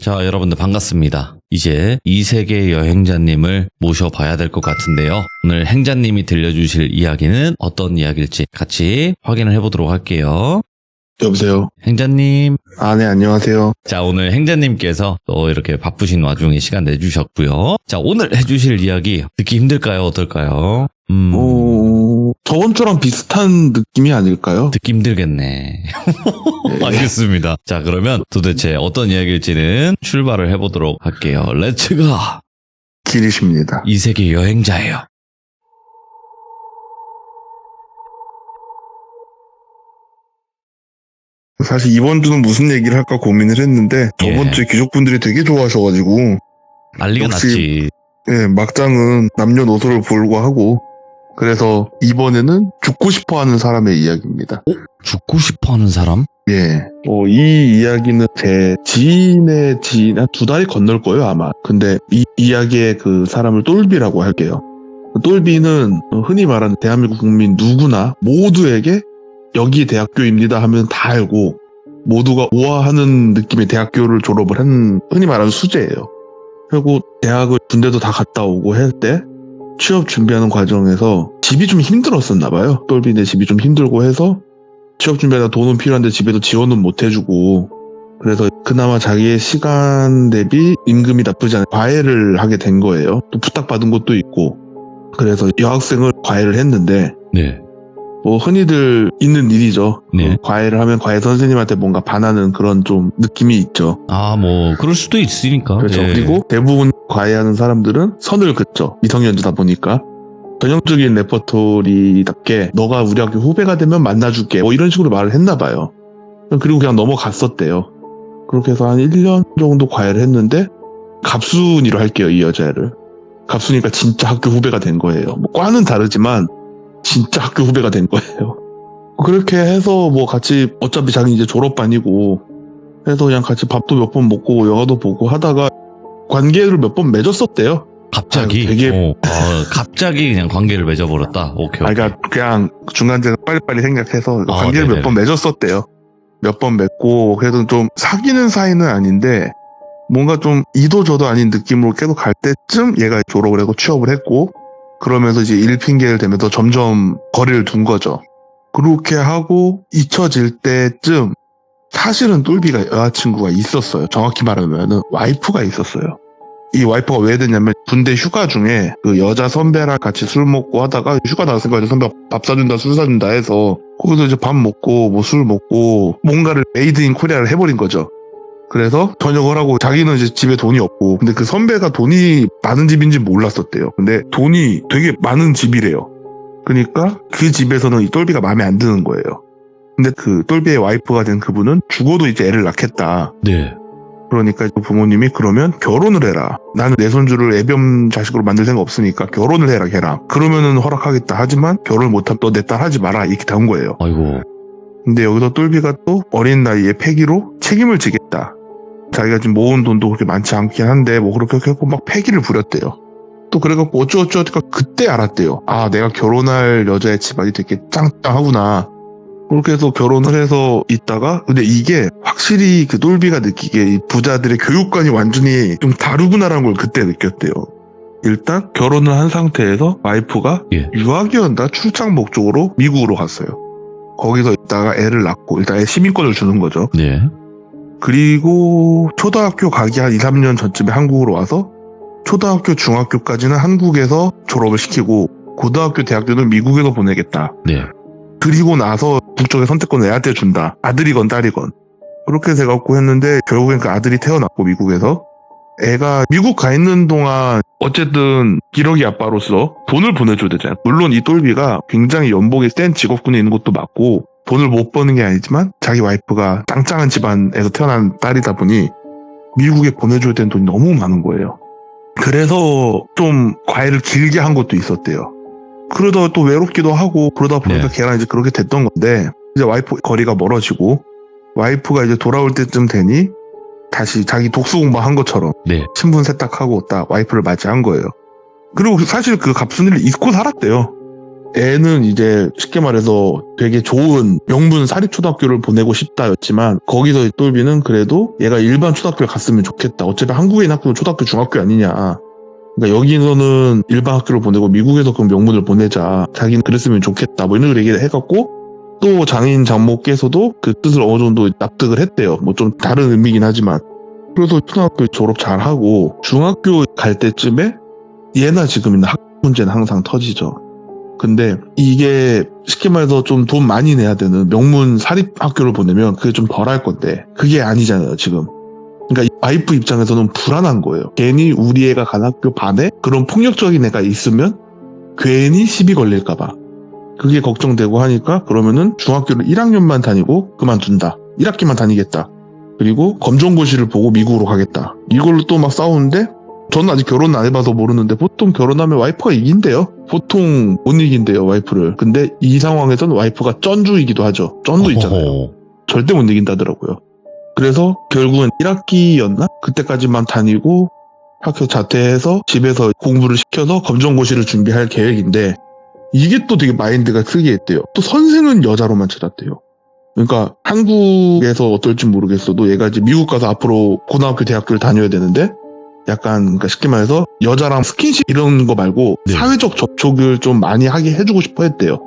자, 여러분들 반갑습니다. 이제 이세계 여행자님을 모셔봐야 될 것 같은데요. 오늘 행자님이 들려주실 이야기는 어떤 이야기일지 같이 확인을 해보도록 할게요. 여보세요? 행자님. 네, 안녕하세요. 자, 오늘 행자님께서 또 이렇게 바쁘신 와중에 시간 내주셨고요. 자, 오늘 해주실 이야기 듣기 힘들까요? 어떨까요? 저번 주랑 비슷한 느낌이 아닐까요? 듣기 힘들겠네. 알겠습니다. 자, 그러면 도대체 어떤 이야기일지는 출발을 해보도록 할게요. 렛츠고! 길이십니다. 이세계 여행자예요. 사실 이번 주는 무슨 얘기를 할까 고민을 했는데 저번 주에 귀족분들이 되게 좋아하셔가지고 난리가 났지. 예, 막장은 남녀노소를 불구하고 그래서 이번에는 죽고 싶어하는 사람의 이야기입니다. 죽고 싶어하는 사람? 예. 이 이야기는 제 지인의 지인 한 2달이 건널 거예요 아마. 근데 이 이야기의 그 사람을 똘비라고 할게요. 똘비는 흔히 말하는 대한민국 국민 누구나 모두에게 여기 대학교입니다 하면 다 알고 모두가 우아하는 느낌의 대학교를 졸업을 한 흔히 말하는 수재예요. 그리고 대학을 군대도 다 갔다 오고 할 때 취업 준비하는 과정에서 집이 좀 힘들었었나 봐요. 똘비네 집이 좀 힘들고 해서 취업 준비하다 돈은 필요한데 집에도 지원은 못 해주고 그래서 그나마 자기의 시간 대비 임금이 나쁘지 않은 과외를 하게 된 거예요. 또 부탁받은 것도 있고 그래서 여학생을 과외를 했는데 네. 흔히들 있는 일이죠. 네. 과외를 하면 과외 선생님한테 뭔가 반하는 그런 좀 느낌이 있죠. 그럴 수도 있으니까. 그렇죠. 예. 그리고 대부분 과외하는 사람들은 선을 긋죠. 미성년자다 보니까. 전형적인 레퍼토리답게 너가 우리 학교 후배가 되면 만나줄게. 이런 식으로 말을 했나 봐요. 그리고 그냥 넘어갔었대요. 그렇게 해서 한 1년 정도 과외를 했는데 갑순이로 할게요. 이 여자를. 갑순이니까 진짜 학교 후배가 된 거예요. 과는 다르지만 진짜 학교 후배가 된 거예요. 그렇게 해서 같이 어차피 자기 이제 졸업반이고 해서 그냥 같이 밥도 몇 번 먹고 영화도 보고 하다가 관계를 몇 번 맺었었대요. 갑자기? 갑자기 그냥 관계를 맺어버렸다. 오케이. 그러니까 그냥 중간중간 빨리빨리 생각해서 관계를 네네. 몇 번 맺었었대요. 몇 번 맺고 그래도 좀 사귀는 사이는 아닌데 뭔가 좀 이도 저도 아닌 느낌으로 계속 갈 때쯤 얘가 졸업을 하고 취업을 했고 그러면서 이제 일 핑계를 대면서 점점 거리를 둔 거죠. 그렇게 하고 잊혀질 때쯤 사실은 똘비가 여자친구가 있었어요. 정확히 말하면 와이프가 있었어요. 이 와이프가 왜 됐냐면 군대 휴가 중에 그 여자 선배랑 같이 술 먹고 하다가 휴가 나왔으니까 여자 선배가 밥 사준다 술 사준다 해서 거기서 이제 밥 먹고 술 먹고 뭔가를 메이드 인 코리아를 해버린 거죠. 그래서 저녁을 하고 자기는 이제 집에 돈이 없고 근데 그 선배가 돈이 많은 집인지 몰랐었대요. 근데 돈이 되게 많은 집이래요. 그러니까 그 집에서는 이 똘비가 마음에 안 드는 거예요. 근데 그 똘비의 와이프가 된 그분은 죽어도 이제 애를 낳겠다. 네. 그러니까 부모님이 그러면 결혼을 해라. 나는 내 손주를 애변 자식으로 만들 생각 없으니까 결혼을 해라 걔랑. 그러면은 허락하겠다. 하지만 결혼을 못하면 너 내 딸 하지 마라. 이렇게 나온 거예요. 아이고. 근데 여기서 똘비가 또 어린 나이에 패기로 책임을 지겠다. 자기가 지금 모은 돈도 그렇게 많지 않긴 한데 그렇게 했고 막 패기를 부렸대요. 또 그래갖고 어쩌니까 그때 알았대요. 내가 결혼할 여자의 집안이 되게 짱짱하구나. 그렇게 해서 결혼을 해서 있다가 근데 이게 확실히 그 똘비가 느끼기에 이 부자들의 교육관이 완전히 좀 다르구나라는 걸 그때 느꼈대요. 일단 결혼을 한 상태에서 와이프가 유학이었나 출장 목적으로 미국으로 갔어요. 거기서 있다가 애를 낳고 일단 애 시민권을 주는 거죠. 네. 그리고 초등학교 가기 한 2, 3년 전쯤에 한국으로 와서 초등학교, 중학교까지는 한국에서 졸업을 시키고 고등학교, 대학교는 미국에서 보내겠다. 네. 그리고 나서 국적의 선택권을 애한테 준다. 아들이건 딸이건. 그렇게 돼갖고 했는데 결국엔 그 아들이 태어났고 미국에서 애가 미국 가 있는 동안 어쨌든 기러기 아빠로서 돈을 보내줘야 되잖아요. 물론 이 똘비가 굉장히 연봉이 센 직업군에 있는 것도 맞고 돈을 못 버는 게 아니지만 자기 와이프가 짱짱한 집안에서 태어난 딸이다 보니 미국에 보내줘야 되는 돈이 너무 많은 거예요. 그래서 좀 과외를 길게 한 것도 있었대요. 그러다 또 외롭기도 하고 그러다 보니까 걔랑 이제 그렇게 됐던 건데 이제 와이프 거리가 멀어지고 와이프가 이제 돌아올 때쯤 되니 다시 자기 독수 공부한 것처럼 신분 세탁하고 딱 와이프를 맞이한 거예요. 그리고 사실 그 갑순이를 잊고 살았대요. 애는 이제 쉽게 말해서 되게 좋은 명문 사립초등학교를 보내고 싶다였지만 거기서 똘비는 그래도 얘가 일반 초등학교를 갔으면 좋겠다. 어차피 한국에 있는 학교는 초등학교 중학교 아니냐. 그러니까 여기서는 일반 학교를 보내고 미국에서 그 명문을 보내자. 자기는 그랬으면 좋겠다. 뭐 이런 얘기를 해갖고 또 장인 장모께서도 그 뜻을 어느 정도 납득을 했대요. 뭐 좀 다른 의미긴 하지만. 그래서 초등학교 졸업 잘하고 중학교 갈 때쯤에 예나 지금이나 학교 문제는 항상 터지죠. 근데 이게 쉽게 말해서 좀 돈 많이 내야 되는 명문 사립학교를 보내면 그게 좀 덜 할 건데 그게 아니잖아요 지금. 그러니까 이 와이프 입장에서는 불안한 거예요. 괜히 우리 애가 간 학교 반에 그런 폭력적인 애가 있으면 괜히 시비 걸릴까 봐. 그게 걱정되고 하니까 그러면은 중학교를 1학년만 다니고 그만둔다. 1학기만 다니겠다. 그리고 검정고시를 보고 미국으로 가겠다. 이걸로 또 막 싸우는데 저는 아직 결혼 안 해봐서 모르는데 보통 결혼하면 와이프가 이긴대요. 보통 못 이긴대요 와이프를. 근데 이 상황에서는 와이프가 쩐주이기도 하죠. 쩐도 있잖아요. 절대 못 이긴다더라고요. 그래서 결국은 1학기였나? 그때까지만 다니고 학교 자퇴해서 집에서 공부를 시켜서 검정고시를 준비할 계획인데 이게 또 되게 마인드가 특이했대요. 또 선생은 여자로만 찾았대요. 그러니까 한국에서 어떨지 모르겠어도 얘가 이제 미국 가서 앞으로 고등학교 대학교를 다녀야 되는데 약간 그러니까 쉽게 말해서 여자랑 스킨십 이런 거 말고 네. 사회적 접촉을 좀 많이 하게 해주고 싶어 했대요.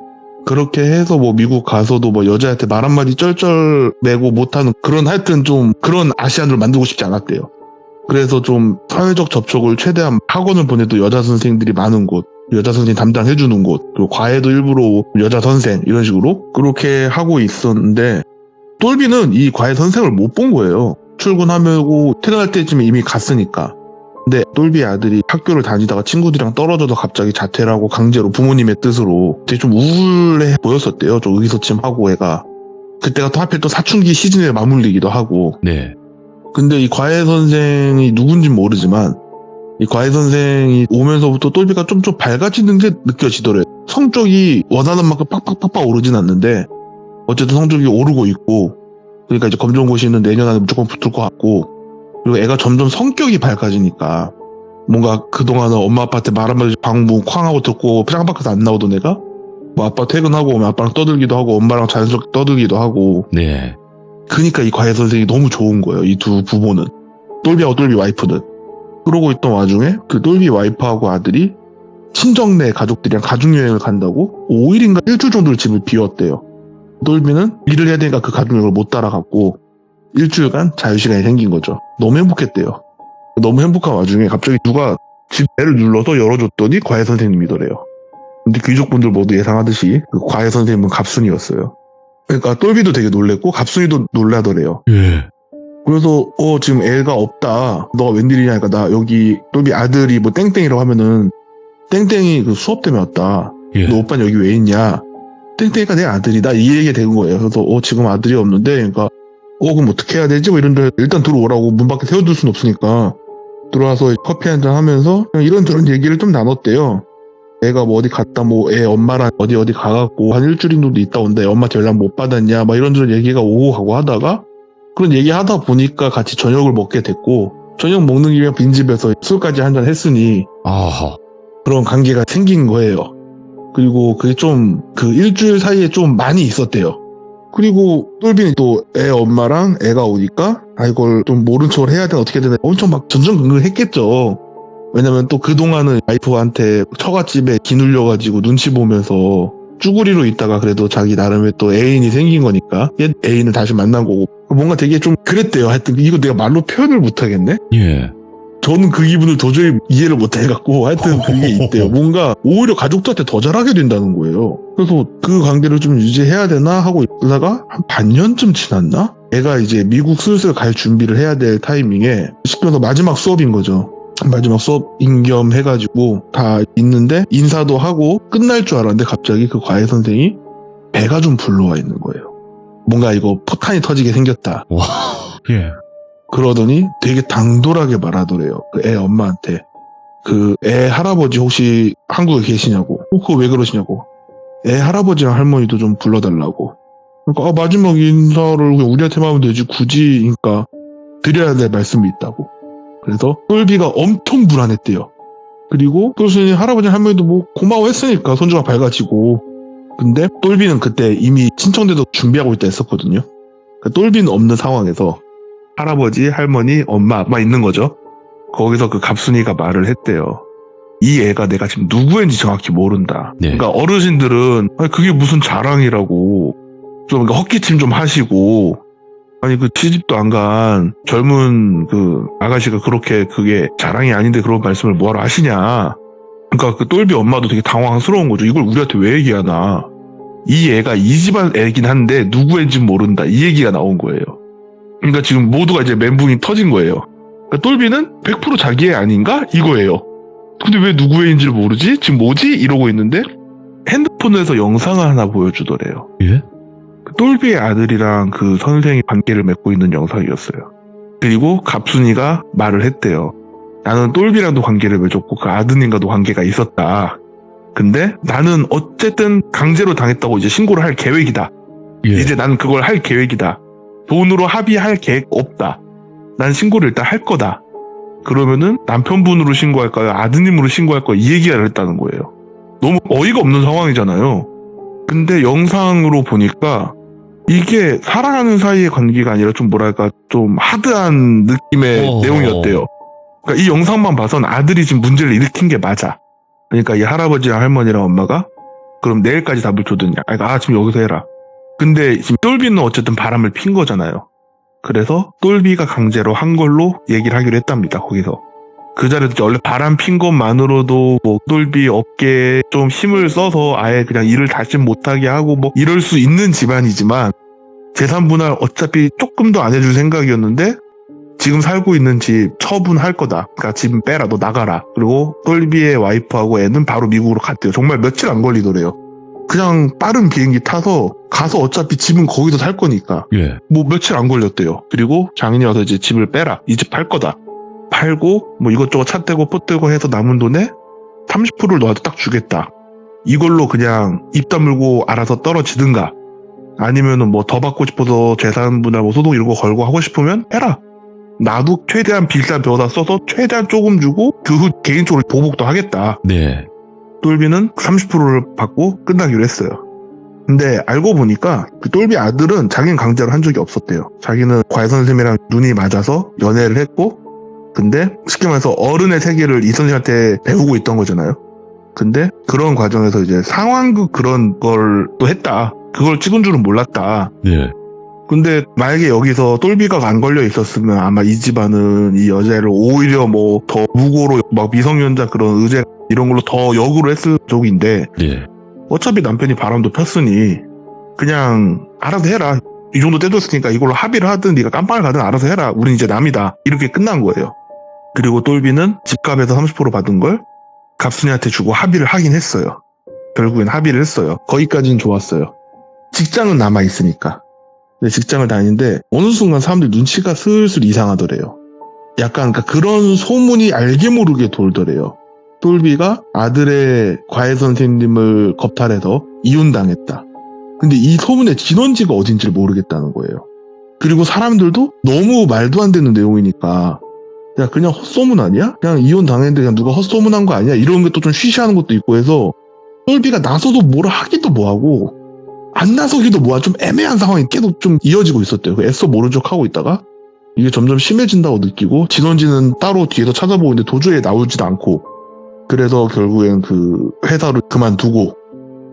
그렇게 해서 뭐 미국 가서도 뭐 여자한테 말 한마디 쩔쩔 매고 못하는 그런 하여튼 좀 그런 아시안을 만들고 싶지 않았대요. 그래서 좀 사회적 접촉을 최대한 학원을 보내도 여자 선생님들이 많은 곳, 여자 선생님 담당해주는 곳, 그리고 과외도 일부러 여자 선생 이런 식으로 그렇게 하고 있었는데 똘비는 이 과외 선생을 못 본 거예요. 출근하고 퇴근할 때쯤에 이미 갔으니까. 근데 똘비 아들이 학교를 다니다가 친구들이랑 떨어져서 갑자기 자퇴를 하고 강제로 부모님의 뜻으로 되게 좀 우울해 보였었대요. 좀 의기소침하고 애가. 그때가 또 하필 또 사춘기 시즌에 맞물리기도 하고. 네. 근데 이 과외 선생이 누군진 모르지만 이 과외 선생이 오면서부터 똘비가 좀 밝아지는 게 느껴지더래요. 성적이 원하는 만큼 팍팍팍팍 오르진 않는데 어쨌든 성적이 오르고 있고 그러니까 이제 검정고시는 내년 안에 무조건 붙을 것 같고 그리고 애가 점점 성격이 밝아지니까 뭔가 그동안은 엄마 아빠한테 말 한마디 방문 쾅 하고 듣고 짱 밖에서 안 나오던 애가 뭐 아빠 퇴근하고 오면 아빠랑 떠들기도 하고 엄마랑 자연스럽게 떠들기도 하고 네. 그러니까 이 과외 선생이 너무 좋은 거예요. 이 두 부모는. 똘비하고 똘비 와이프는. 그러고 있던 와중에 그 똘비 와이프하고 아들이 친정네 가족들이랑 가족여행을 간다고 5일인가 일주일 정도를 집을 비웠대요. 똘비는 일을 해야 되니까 그 가족여행을 못 따라갔고 일주일간 자유시간이 생긴 거죠. 너무 행복했대요. 너무 행복한 와중에 갑자기 누가 집 배를 눌러서 열어줬더니 과외 선생님이더래요. 근데 귀족분들 모두 예상하듯이 그 과외 선생님은 갑순이었어요. 그러니까 똘비도 되게 놀랬고 갑순이도 놀라더래요. 예. 그래서 지금 애가 없다. 너가 웬일이냐. 그러니까 나 여기 똘비 아들이 뭐 땡땡이라고 하면은 땡땡이 그 수업 때문에 왔다. 예. 너 오빠는 여기 왜 있냐. 땡땡이가 내 아들이다. 이 얘기가 된 거예요. 그래서 지금 아들이 없는데 그러니까 그럼 어떻게 해야 되지? 뭐 이런데 일단 들어오라고 문 밖에 세워둘 순 없으니까 들어와서 커피 한잔 하면서 그냥 이런저런 얘기를 좀 나눴대요. 애가 뭐 어디 갔다 뭐 애 엄마랑 어디 가갖고 한 일주일 정도 있다 온다. 애 엄마한테 연락 못 받았냐. 막 이런저런 얘기가 오고 가고 하다가 그런 얘기 하다 보니까 같이 저녁을 먹게 됐고 저녁 먹는 김에 빈집에서 술까지 한잔 했으니 아하. 그런 관계가 생긴 거예요. 그리고 그게 좀 그 일주일 사이에 좀 많이 있었대요. 그리고 똘비는 또 애 엄마랑 애가 오니까 이걸 좀 모른 척을 해야 되나 어떻게 되나 엄청 막 전전긍긍했겠죠. 왜냐면 또 그동안은 와이프한테 처갓집에 기눌려가지고 눈치 보면서 쭈구리로 있다가 그래도 자기 나름의 또 애인이 생긴 거니까 옛 애인을 다시 만난 거고 뭔가 되게 좀 그랬대요. 하여튼 이거 내가 말로 표현을 못하겠네? 예. 저는 그 기분을 도저히 이해를 못 해갖고 하여튼 그게 있대요. 뭔가 오히려 가족들한테 더 잘하게 된다는 거예요. 그래서 그 관계를 좀 유지해야 되나 하고 있다가 한 반년쯤 지났나? 애가 이제 미국 슬슬 갈 준비를 해야 될 타이밍에 쉽게 말해서 마지막 수업인 거죠. 마지막 수업인 겸 해가지고 다 있는데 인사도 하고 끝날 줄 알았는데 갑자기 그 과외 선생이 배가 좀 불러와 있는 거예요. 뭔가 이거 포탄이 터지게 생겼다. 와. 예. 그러더니 되게 당돌하게 말하더래요. 그 애 엄마한테. 그 애 할아버지 혹시 한국에 계시냐고. 그거 왜 그러시냐고. 애 할아버지랑 할머니도 좀 불러달라고. 그러니까 마지막 인사를 그냥 우리한테만 하면 되지 굳이 그러니까 드려야 될 말씀이 있다고. 그래서 똘비가 엄청 불안했대요. 그리고 교수님 할아버지 할머니도 뭐 고마워했으니까 손주가 밝아지고. 근데 똘비는 그때 이미 친정대도 준비하고 있다 했었거든요. 그러니까 똘비는 없는 상황에서 할아버지, 할머니, 엄마 있는 거죠. 거기서 그 갑순이가 말을 했대요. 이 애가 내가 지금 누구인지 정확히 모른다. 네. 그러니까 어르신들은 아니 그게 무슨 자랑이라고 좀 그러니까 헛기침 좀 하시고 아니 그 시집도 안 간 젊은 그 아가씨가 그렇게 그게 자랑이 아닌데 그런 말씀을 뭐하러 하시냐. 그러니까 그 똘비 엄마도 되게 당황스러운 거죠. 이걸 우리한테 왜 얘기하나. 이 애가 이 집안 애긴 한데 누구 애인지 모른다. 이 얘기가 나온 거예요. 그러니까 지금 모두가 이제 멘붕이 터진 거예요. 그러니까 똘비는 100% 자기 애 아닌가? 이거예요. 근데 왜 누구 애인지를 모르지? 지금 뭐지? 이러고 있는데 핸드폰에서 영상을 하나 보여주더래요. 예? 그 똘비의 아들이랑 그 선생이 관계를 맺고 있는 영상이었어요. 그리고 갑순이가 말을 했대요. 나는 똘비랑도 관계를 맺었고 그 아드님과도 관계가 있었다. 근데 나는 어쨌든 강제로 당했다고 이제 신고를 할 계획이다. 예. 이제 나는 그걸 할 계획이다. 돈으로 합의할 계획 없다. 난 신고를 일단 할 거다. 그러면은 남편분으로 신고할까요? 아드님으로 신고할까요? 이 얘기를 했다는 거예요. 너무 어이가 없는 상황이잖아요. 근데 영상으로 보니까 이게 사랑하는 사이의 관계가 아니라 좀 뭐랄까 좀 하드한 느낌의 내용이었대요. 그러니까 이 영상만 봐선 아들이 지금 문제를 일으킨 게 맞아. 그러니까 이 할아버지랑 할머니랑 엄마가 그럼 내일까지 답을 줘드냐. 그러니까 지금 여기서 해라. 근데 지금 똘비는 어쨌든 바람을 핀 거잖아요. 그래서 똘비가 강제로 한 걸로 얘기를 하기로 했답니다. 거기서. 그 자리에서 원래 바람 핀 것만으로도 뭐 똘비 어깨에 좀 힘을 써서 아예 그냥 일을 다시 못하게 하고 뭐 이럴 수 있는 집안이지만 재산 분할 어차피 조금도 안 해줄 생각이었는데 지금 살고 있는 집 처분할 거다. 그러니까 집 빼라. 너 나가라. 그리고 똘비의 와이프하고 애는 바로 미국으로 갔대요. 정말 며칠 안 걸리더래요. 그냥 빠른 비행기 타서 가서 어차피 집은 거기서 살 거니까. 예. 뭐 며칠 안 걸렸대요. 그리고 장인이 와서 이제 집을 빼라. 이 집 팔 거다. 팔고 뭐 이것저것 차 떼고 포 떼고 해서 남은 돈에 30%를 너한테 딱 주겠다. 이걸로 그냥 입 다물고 알아서 떨어지든가 아니면은 뭐 더 받고 싶어서 재산분할 뭐 소송 이런 거 걸고 하고 싶으면 해라. 나도 최대한 비싼 변호사 써서 최대한 조금 주고 그 후 개인적으로 보복도 하겠다. 네. 똘비는 30%를 받고 끝나기로 했어요. 근데 알고 보니까 그 똘비 아들은 자기는 강제로 한 적이 없었대요. 자기는 과외 선생님이랑 눈이 맞아서 연애를 했고 근데 쉽게 말해서 어른의 세계를 이 선생님한테 배우고 있던 거잖아요. 근데 그런 과정에서 이제 상황극 그런 걸 또 했다. 그걸 찍은 줄은 몰랐다. 네. 근데 만약에 여기서 똘비가 안 걸려 있었으면 아마 이 집안은 이 여자를 오히려 뭐 더 무고로 막 미성년자 그런 의제 이런 걸로 더 역으로 했을 쪽인데 예. 어차피 남편이 바람도 폈으니 그냥 알아서 해라. 이 정도 떼줬으니까 이걸로 합의를 하든 네가 깜빵을 가든 알아서 해라. 우린 이제 남이다. 이렇게 끝난 거예요. 그리고 똘비는 집값에서 30% 받은 걸 갑순이한테 주고 합의를 하긴 했어요. 결국엔 합의를 했어요. 거기까지는 좋았어요. 직장은 남아있으니까. 근데 직장을 다니는데 어느 순간 사람들 눈치가 슬슬 이상하더래요. 약간 그러니까 그런 소문이 알게 모르게 돌더래요. 똘비가 아들의 과외 선생님을 겁탈해서 이혼당했다. 근데 이 소문의 진원지가 어딘지를 모르겠다는 거예요. 그리고 사람들도 너무 말도 안 되는 내용이니까 야 그냥 헛소문 아니야? 그냥 이혼당했는데 그냥 누가 헛소문한 거 아니야? 이런 게 또 좀 쉬쉬하는 것도 있고 해서 똘비가 나서도 뭐라 하기도 뭐하고 안 나서기도 뭐하고 좀 애매한 상황이 계속 좀 이어지고 있었대요. 애써 모른 척 하고 있다가 이게 점점 심해진다고 느끼고 진원지는 따로 뒤에서 찾아보고 있는데 도저히 나오지도 않고 그래서 결국엔 그 회사를 그만두고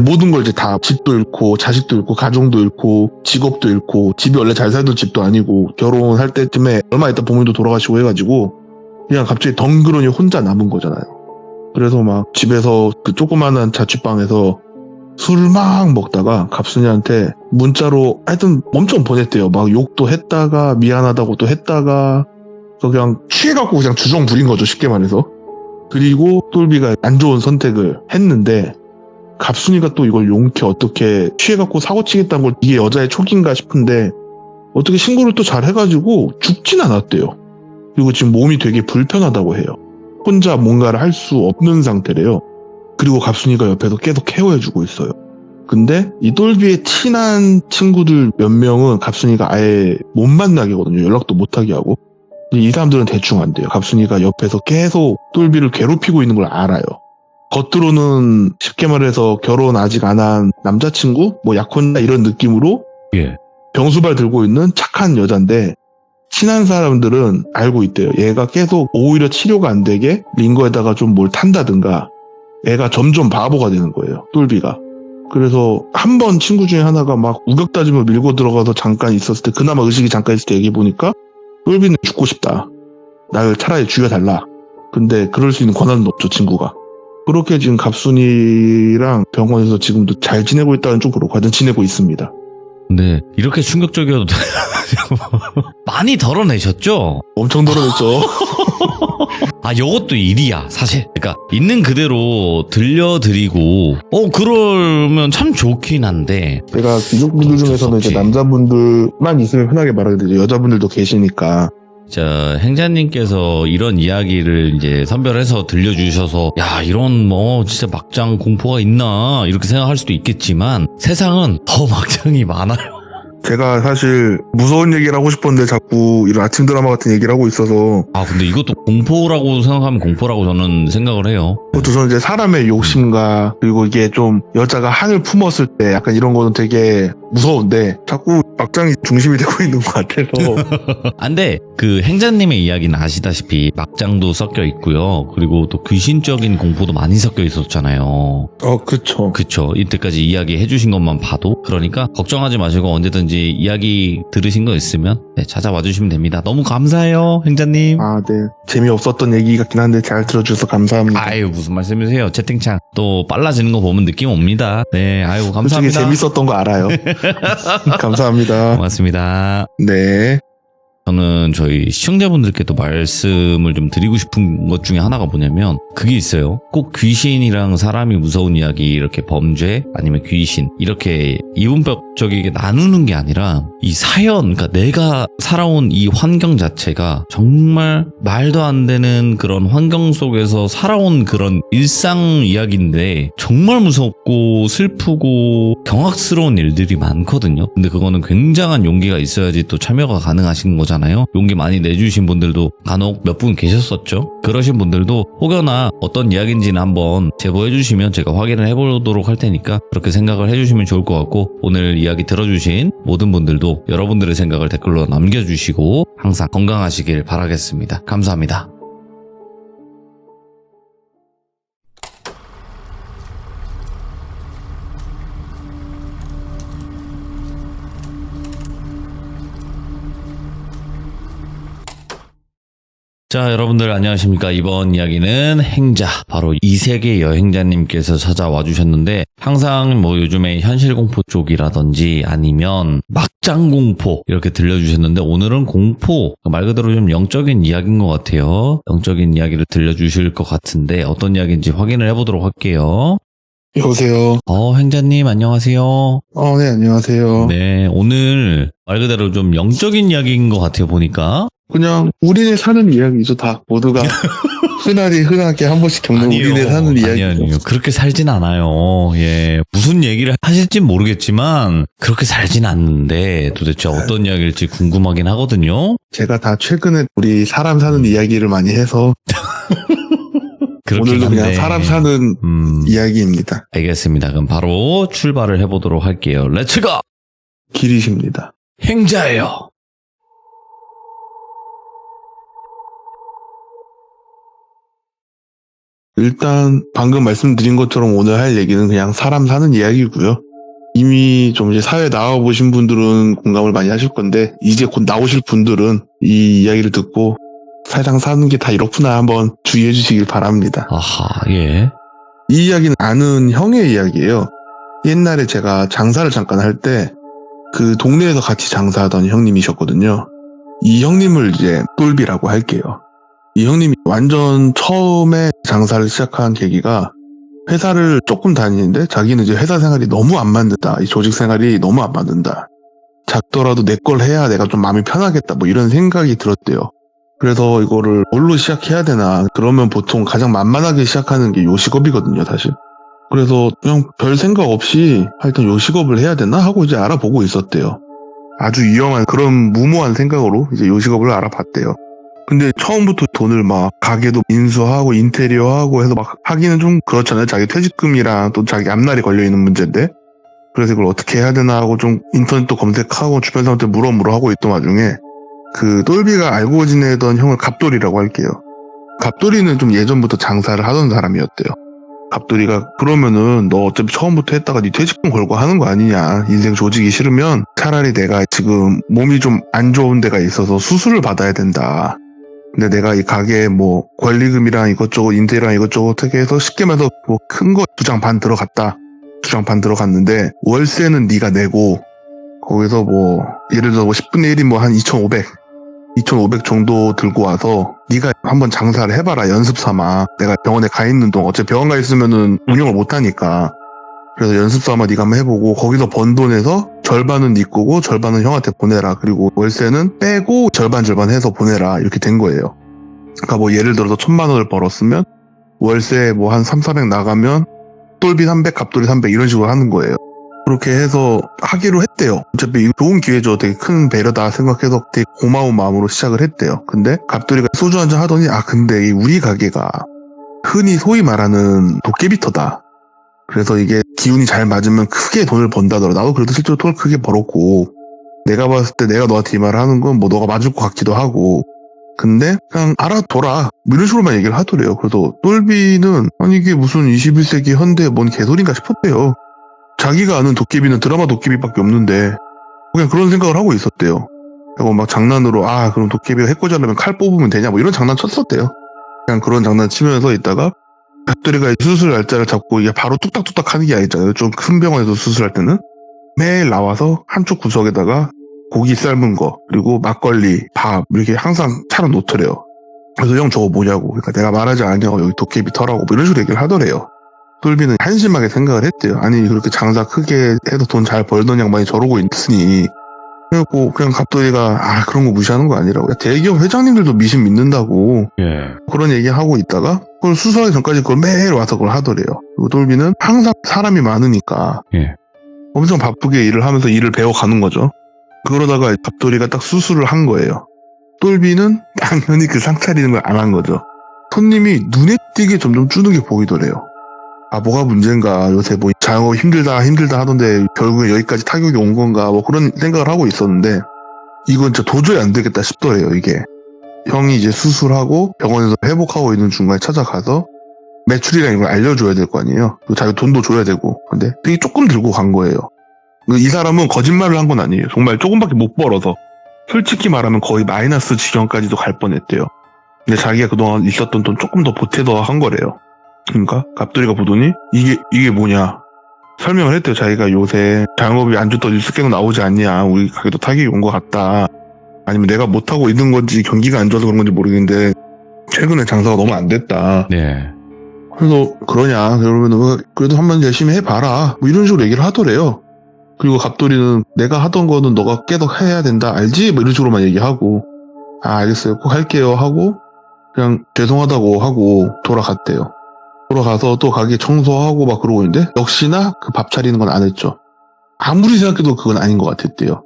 모든 걸 이제 다 집도 잃고 자식도 잃고 가정도 잃고 직업도 잃고 집이 원래 잘 살던 집도 아니고 결혼할 때쯤에 얼마 있다 부모님도 돌아가시고 해가지고 그냥 갑자기 덩그러니 혼자 남은 거잖아요. 그래서 막 집에서 그 조그마한 자취방에서 술 막 먹다가 갑순이한테 문자로 하여튼 엄청 보냈대요. 막 욕도 했다가 미안하다고 또 했다가 그냥 취해갖고 그냥 주정 부린 거죠. 쉽게 말해서. 그리고 똘비가 안 좋은 선택을 했는데 갑순이가 또 이걸 용케 어떻게 취해갖고 사고치겠다는 걸 이게 여자의 촉인가 싶은데 어떻게 신고를 또 잘 해가지고 죽진 않았대요. 그리고 지금 몸이 되게 불편하다고 해요. 혼자 뭔가를 할 수 없는 상태래요. 그리고 갑순이가 옆에서 계속 케어해주고 있어요. 근데 이 똘비의 친한 친구들 몇 명은 갑순이가 아예 못 만나게 하거든요. 연락도 못하게 하고. 이 사람들은 대충 안 돼요. 갑순이가 옆에서 계속 똘비를 괴롭히고 있는 걸 알아요. 겉으로는 쉽게 말해서 결혼 아직 안 한 남자친구? 뭐 약혼자 이런 느낌으로 예. 병수발 들고 있는 착한 여잔데 친한 사람들은 알고 있대요. 얘가 계속 오히려 치료가 안 되게 링거에다가 좀 뭘 탄다든가 애가 점점 바보가 되는 거예요. 똘비가. 그래서 한 번 친구 중에 하나가 막 우격다짐을 밀고 들어가서 잠깐 있었을 때 그나마 의식이 잠깐 있을 때 얘기해보니까 똘비는 죽고 싶다. 날 차라리 죽여달라. 근데 그럴 수 있는 권한은 없죠, 친구가. 그렇게 지금 갑순이랑 병원에서 지금도 잘 지내고 있다는 쪽으로 과연 지내고 있습니다. 근데 이렇게 충격적이어도 많이 덜어내셨죠? 엄청 덜어냈죠. 아, 요것도 일이야, 사실. 그러니까 있는 그대로 들려드리고 그러면 참 좋긴 한데 제가 귀족분들 중에서는 이제 남자분들만 있으면 편하게 말하게 되죠. 여자분들도 계시니까. 자, 행자님께서 이런 이야기를 이제 선별해서 들려주셔서 야, 이런 뭐 진짜 막장 공포가 있나 이렇게 생각할 수도 있겠지만 세상은 더 막장이 많아요. 제가 사실 무서운 얘기를 하고 싶었는데 자꾸 이런 아침 드라마 같은 얘기를 하고 있어서 아, 근데 이것도 공포라고 생각하면 공포라고 저는 생각을 해요. 그것도 저는 이제 사람의 욕심과 그리고 이게 좀 여자가 한을 품었을 때 약간 이런 거는 되게 무서운데 자꾸 막장이 중심이 되고 있는 것 같아서 안돼, 그 행자님의 이야기는 아시다시피 막장도 섞여 있고요. 그리고 또 귀신적인 공포도 많이 섞여 있었잖아요. 그쵸. 그쵸. 이때까지 이야기 해주신 것만 봐도. 그러니까 걱정하지 마시고 언제든지 이야기 들으신 거 있으면 찾아와 주시면 됩니다. 너무 감사해요, 행자님. 네. 재미없었던 얘기 같긴 한데 잘 들어주셔서 감사합니다. 아유, 무슨 말씀이세요. 채팅창 또 빨라지는 거 보면 느낌 옵니다. 네, 아유, 솔직히 감사합니다. 재밌었던 거 알아요. 감사합니다. 고맙습니다. 네. 저는 저희 시청자분들께도 말씀을 좀 드리고 싶은 것 중에 하나가 뭐냐면 그게 있어요. 꼭 귀신이랑 사람이 무서운 이야기, 이렇게 범죄 아니면 귀신 이렇게 이분법적이게 나누는 게 아니라 이 사연, 그러니까 내가 살아온 이 환경 자체가 정말 말도 안 되는 그런 환경 속에서 살아온 그런 일상 이야기인데 정말 무섭고 슬프고 경악스러운 일들이 많거든요. 근데 그거는 굉장한 용기가 있어야지 또 참여가 가능하신 거잖아요. 용기 많이 내주신 분들도 간혹 몇 분 계셨었죠. 그러신 분들도 혹여나 어떤 이야기인지는 한번 제보해 주시면 제가 확인을 해보도록 할 테니까 그렇게 생각을 해주시면 좋을 것 같고, 오늘 이야기 들어주신 모든 분들도 여러분들의 생각을 댓글로 남겨주시고 항상 건강하시길 바라겠습니다. 감사합니다. 자, 여러분들 안녕하십니까. 이번 이야기는 행자, 바로 이세계 여행자님께서 찾아와 주셨는데, 항상 뭐 요즘에 현실공포 쪽이라든지 아니면 막장공포 이렇게 들려주셨는데, 오늘은 공포, 말 그대로 좀 영적인 이야기인 것 같아요. 영적인 이야기를 들려주실 것 같은데 어떤 이야기인지 확인을 해보도록 할게요. 여보세요. 행자님 안녕하세요. 네, 안녕하세요. 네, 오늘 말 그대로 좀 영적인 이야기인 것 같아요, 보니까. 그냥 우리네 사는 이야기죠. 다 모두가 흔하게 한 번씩 겪는 우리네 사는 이야기죠. 아니요. 그렇게 살진 않아요. 예, 무슨 얘기를 하실진 모르겠지만 그렇게 살진 않는데 도대체 어떤 이야기일지 궁금하긴 하거든요. 제가 다 최근에 우리 사람 사는 이야기를 많이 해서 오늘도 그냥 사람 사는 이야기입니다. 알겠습니다. 그럼 바로 출발을 해보도록 할게요. 렛츠고! 길이십니다. 행자예요. 일단 방금 말씀드린 것처럼 오늘 할 얘기는 그냥 사람 사는 이야기고요. 이미 좀 이제 사회에 나와보신 분들은 공감을 많이 하실 건데 이제 곧 나오실 분들은 이 이야기를 듣고 세상 사는 게 다 이렇구나 한번 주의해 주시길 바랍니다. 아하, 예. 이 이야기는 아는 형의 이야기예요. 옛날에 제가 장사를 잠깐 할 때 그 동네에서 같이 장사하던 형님이셨거든요. 이 형님을 이제 똘비라고 할게요. 이 형님이 완전 처음에 장사를 시작한 계기가 회사를 조금 다니는데 자기는 이제 회사 생활이 너무 안 맞는다. 이 조직 생활이 너무 안 맞는다. 작더라도 내 걸 해야 내가 좀 마음이 편하겠다. 뭐 이런 생각이 들었대요. 그래서 이거를 뭘로 시작해야 되나. 그러면 보통 가장 만만하게 시작하는 게 요식업이거든요, 사실. 그래서 그냥 별 생각 없이 하여튼 요식업을 해야 되나 하고 이제 알아보고 있었대요. 아주 위험한 그런 무모한 생각으로 이제 요식업을 알아봤대요. 근데 처음부터 돈을 막 가게도 인수하고 인테리어하고 해서 막 하기는 좀 그렇잖아요. 자기 퇴직금이랑 또 자기 앞날이 걸려있는 문제인데. 그래서 이걸 어떻게 해야 되나 하고 좀 인터넷도 검색하고 주변 사람한테 물어 하고 있던 와중에 그 똘비가 알고 지내던 형을 갑돌이라고 할게요. 갑돌이는 좀 예전부터 장사를 하던 사람이었대요. 갑돌이가 그러면은 너 어차피 처음부터 했다가 네 퇴직금 걸고 하는 거 아니냐. 인생 조지기 싫으면 차라리 내가 지금 몸이 좀 안 좋은 데가 있어서 수술을 받아야 된다. 근데 내가 이 가게에 뭐 권리금이랑 이것저것 인테리어랑 이것저것 어떻게 해서 쉽게 말해서 뭐 큰 거 2장 반 들어갔다. 2장 반 들어갔는데 월세는 네가 내고 거기서 뭐 예를 들어 뭐 10분의 1이 뭐 한 2,500 정도 들고 와서 네가 한번 장사를 해봐라. 연습 삼아. 내가 병원에 가 있는 동안 어차피 병원 가 있으면은 운영을 못 하니까. 그래서 연습 삼아 네가 한번 해보고 거기서 번 돈에서 절반은 네 거고 절반은 형한테 보내라. 그리고 월세는 빼고 절반 해서 보내라. 이렇게 된 거예요. 그러니까 뭐 예를 들어서 1,000만 원을 벌었으면 월세 뭐 한 300-400 나가면 똘비 300, 갑돌이 300 이런 식으로 하는 거예요. 그렇게 해서 하기로 했대요. 어차피 이거 좋은 기회죠. 되게 큰 배려다 생각해서 되게 고마운 마음으로 시작을 했대요. 근데 갑돌이가 소주 한잔 하더니 근데 이 우리 가게가 흔히 소위 말하는 도깨비터다. 그래서 이게 기운이 잘 맞으면 크게 돈을 번다더라. 나도 그래도 실제로 돈을 크게 벌었고 내가 봤을 때 내가 너한테 이 말을 하는 건 뭐 너가 맞을 것 같기도 하고 근데 그냥 알아둬라 뭐 이런 식으로만 얘기를 하더래요. 그래서 똘비는 아니 이게 무슨 21세기 현대에 뭔 개소리인가 싶었대요. 자기가 아는 도깨비는 드라마 도깨비밖에 없는데 그냥 그런 생각을 하고 있었대요. 그리고 막 장난으로 그럼 도깨비가 해코지하려면 칼 뽑으면 되냐 뭐 이런 장난 쳤었대요. 그냥 그런 장난 치면서 있다가 갑돌이가 수술 날짜를 잡고 이게 바로 뚝딱뚝딱 하는 게 아니잖아요. 좀 큰 병원에서 수술할 때는 매일 나와서 한쪽 구석에다가 고기 삶은 거 그리고 막걸리, 밥 이렇게 항상 차려놓더래요. 그래서 형 저거 뭐냐고. 그러니까 내가 말하지 않냐고 여기 도깨비 터라고 뭐 이런 식으로 얘기를 하더래요. 똘비는 한심하게 생각을 했대요. 아니 그렇게 장사 크게 해서 돈 잘 벌던 양반이 저러고 있으니 그래갖고 그냥 갑돌이가 그런 거 무시하는 거 아니라고. 대기업 회장님들도 미신 믿는다고 그런 얘기하고 있다가 그걸 수술하기 전까지 그걸 매일 와서 그걸 하더래요. 그리고 똘비는 항상 사람이 많으니까 엄청 바쁘게 일을 하면서 일을 배워가는 거죠. 그러다가 갑돌이가 딱 수술을 한 거예요. 똘비는 당연히 그 상 차리는 걸 안 한 거죠. 손님이 눈에 띄게 점점 주는 게 보이더래요. 뭐가 문제인가, 요새 뭐 자영업 힘들다 하던데 결국에 여기까지 타격이 온 건가 뭐 그런 생각을 하고 있었는데 이건 진짜 도저히 안 되겠다 싶더래요. 이게 형이 이제 수술하고 병원에서 회복하고 있는 중간에 찾아가서 매출이랑 이걸 알려줘야 될 거 아니에요. 그리고 자기 돈도 줘야 되고. 근데 되게 조금 들고 간 거예요. 이 사람은 거짓말을 한 건 아니에요. 정말 조금밖에 못 벌어서 솔직히 말하면 거의 마이너스 지경까지도 갈 뻔했대요. 근데 자기가 그동안 있었던 돈 조금 더 보태서 한 거래요. 그러니까 갑돌이가 보더니 이게 뭐냐 설명을 했대요. 자기가 요새 자영업이 안 좋다 뉴스 계속 나오지 않냐, 우리 가게도 타격이 온 것 같다, 아니면 내가 못하고 있는 건지 경기가 안 좋아서 그런 건지 모르겠는데 최근에 장사가 너무 안 됐다. 그래서 그러냐 그러면 그래도 한번 열심히 해봐라 뭐 이런 식으로 얘기를 하더래요. 그리고 갑돌이는 내가 하던 거는 너가 계속 해야 된다 알지? 뭐 이런 식으로만 얘기하고 알겠어요 꼭 할게요 하고 그냥 죄송하다고 하고 돌아갔대요. 돌아가서 또 가게 청소하고 막 그러고 있는데 역시나 그 밥 차리는 건 안 했죠. 아무리 생각해도 그건 아닌 것 같았대요.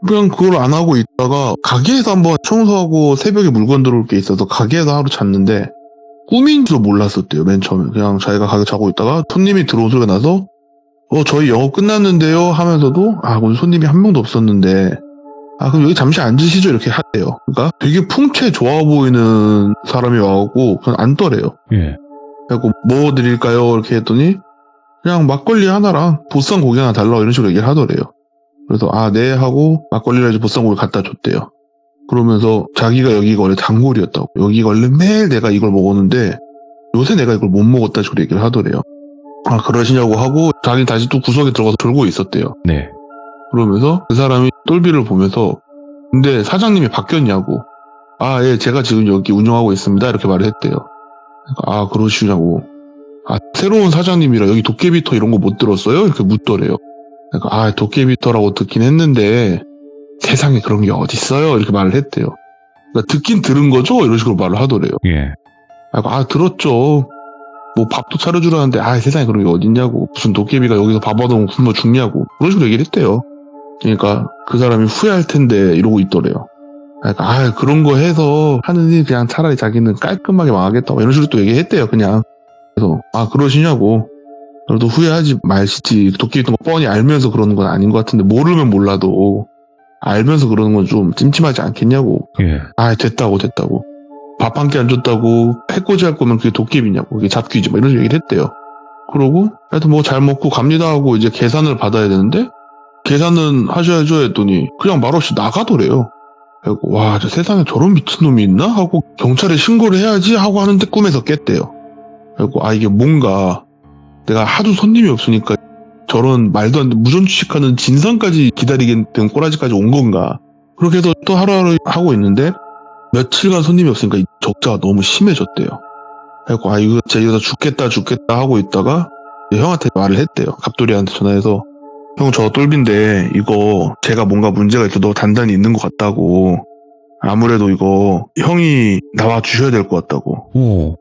그냥 그걸 안 하고 있다가 가게에서 한번 청소하고 새벽에 물건 들어올 게 있어서 가게에서 하루 잤는데 꿈인 줄 몰랐었대요. 맨 처음에 그냥 자기가 가게 자고 있다가 손님이 들어온 소리가 나서 저희 영업 끝났는데요 하면서도 오늘 손님이 한 명도 없었는데 그럼 여기 잠시 앉으시죠 이렇게 하대요. 그러니까 되게 풍채 좋아 보이는 사람이 와갖고 그냥 앉더래요. 그래갖고 뭐 드릴까요 이렇게 했더니 그냥 막걸리 하나랑 보쌈 고기 하나 달라고 이런 식으로 얘기를 하더래요. 그래서 네 하고 막걸리를 해서 보쌈 고기 갖다 줬대요. 그러면서 자기가 여기가 원래 단골이었다고, 여기 원래 매일 내가 이걸 먹었는데 요새 내가 이걸 못 먹었다 식으로 얘기를 하더래요. 그러시냐고 하고 자기는 다시 또 구석에 들어가서 졸고 있었대요. 그러면서 그 사람이 똘비를 보면서 근데 사장님이 바뀌었냐고. 예 제가 지금 여기 운영하고 있습니다 이렇게 말을 했대요. 그러시냐고. 새로운 사장님이라 여기 도깨비터 이런 거 못 들었어요? 이렇게 묻더래요. 그러니까 도깨비터라고 듣긴 했는데 세상에 그런 게 어딨어요? 이렇게 말을 했대요. 그러니까 듣긴 들은 거죠? 이런 식으로 말을 하더래요. 들었죠. 뭐 밥도 차려주라는데 세상에 그런 게 어딨냐고. 무슨 도깨비가 여기서 밥 얻어먹으면 굶어 죽냐고. 그런 식으로 얘기를 했대요. 그러니까 그 사람이 후회할 텐데 이러고 있더래요. 그러니까 그런 거 해서 하느니 그냥 차라리 자기는 깔끔하게 망하겠다 이런 식으로 또 얘기했대요. 그냥. 그래서 그러시냐고. 그래도 후회하지 마시지. 도끼도 뻔히 알면서 그러는 건 아닌 것 같은데 모르면 몰라도 알면서 그러는 건 좀 찜찜하지 않겠냐고. 예. 됐다고. 밥 한 끼 안 줬다고 해코지 할 거면 그게 도깨비냐고. 그게 잡귀지 이런 식으로 얘기를 했대요. 그러고 하여튼 뭐 잘 먹고 갑니다 하고 이제 계산을 받아야 되는데 계산은 하셔야죠 했더니 그냥 말없이 나가더래요. 그리고 와, 저 세상에 저런 미친놈이 있나? 하고 경찰에 신고를 해야지 하고 하는데 꿈에서 깼대요. 그리고 이게 뭔가 내가 하도 손님이 없으니까 저런 말도 안 되는 무전취식하는 진상까지 기다리게 된 꼬라지까지 온 건가. 그렇게 해서 또 하루하루 하고 있는데 며칠간 손님이 없으니까 이 적자가 너무 심해졌대요. 그래서 이거 진짜 이러다 죽겠다 하고 있다가 형한테 말을 했대요. 갑돌이한테 전화해서 형, 저 똘비인데 이거 제가 뭔가 문제가 있어 너 단단히 있는 것 같다고. 아무래도 이거 형이 나와 주셔야 될 것 같다고. 오.